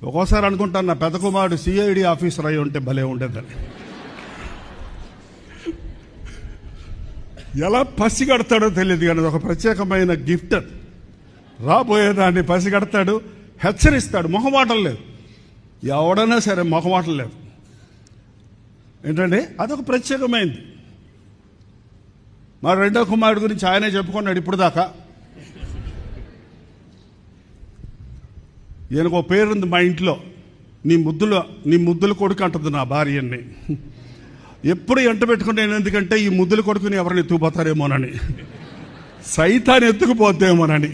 ఒక్కోసారి అనుకుంటాను నా పెద్ద కుమారుడు సిఐడి ఆఫీసర్ అయి ఉంటే భలే ఉండేదని. ఎలా పసిగడతాడో తెలియదు కానీ ఒక ప్రత్యేకమైన గిఫ్ట్. రాబోయేదాన్ని పసిగడతాడు, హెచ్చరిస్తాడు. మొహమాటం లేదు, ఎవడైనా సరే మొహమాటం లేదు. ఏంటంటే అదొక ప్రత్యేకమైనది. మా రెండో కుమారుడు గురించి ఆయనే చెప్పుకున్నాడు ఇప్పుడు దాకా. ఈయనకు పేరుంది మా ఇంట్లో, నీ ముద్దుల కొడుకు అంటుంది నా భార్యని. ఎప్పుడు ఎంట పెట్టుకుంటాను, ఎందుకంటే ఈ ముద్దుల కొడుకుని ఎవరిని ఎత్తుకుపోతారేమోనని, సైతాన్ని ఎత్తుకుపోతేమోనని.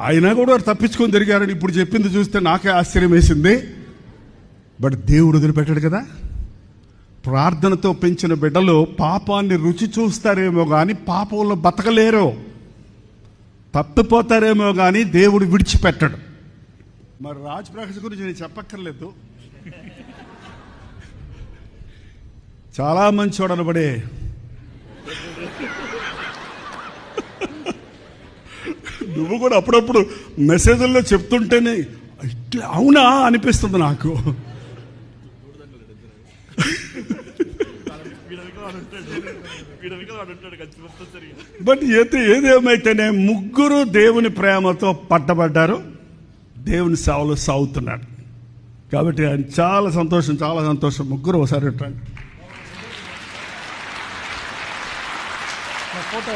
అయినా కూడా తప్పించుకొని తిరిగారని ఇప్పుడు చెప్పింది చూస్తే నాకే ఆశ్చర్యం వేసింది. బట్ దేవుడు వదిలిపెట్టాడు కదా. ప్రార్థనతో పెంచిన బిడ్డలు పాపాన్ని రుచి చూస్తారేమో కానీ పాపంలో బతకలేరు, తప్పిపోతారేమో కానీ దేవుడు విడిచిపెట్టడు. మరి రాజ్ ప్రకాష్ గురించి నేను చెప్పక్కర్లేదు, చాలా మంచి చూడనబడే. నువ్వు కూడా అప్పుడప్పుడు మెసేజ్ల్లో చెప్తుంటేనే ఇట్లా అవునా అనిపిస్తుంది నాకు. బట్ ఏదేమైతేనే ముగ్గురు దేవుని ప్రేమతో పట్టబడ్డారు, దేవుని సేవలో సాగుతున్నాడు. కాబట్టి ఆయన చాలా సంతోషం. ముగ్గురు ఒకసారి రండి. ఫోటో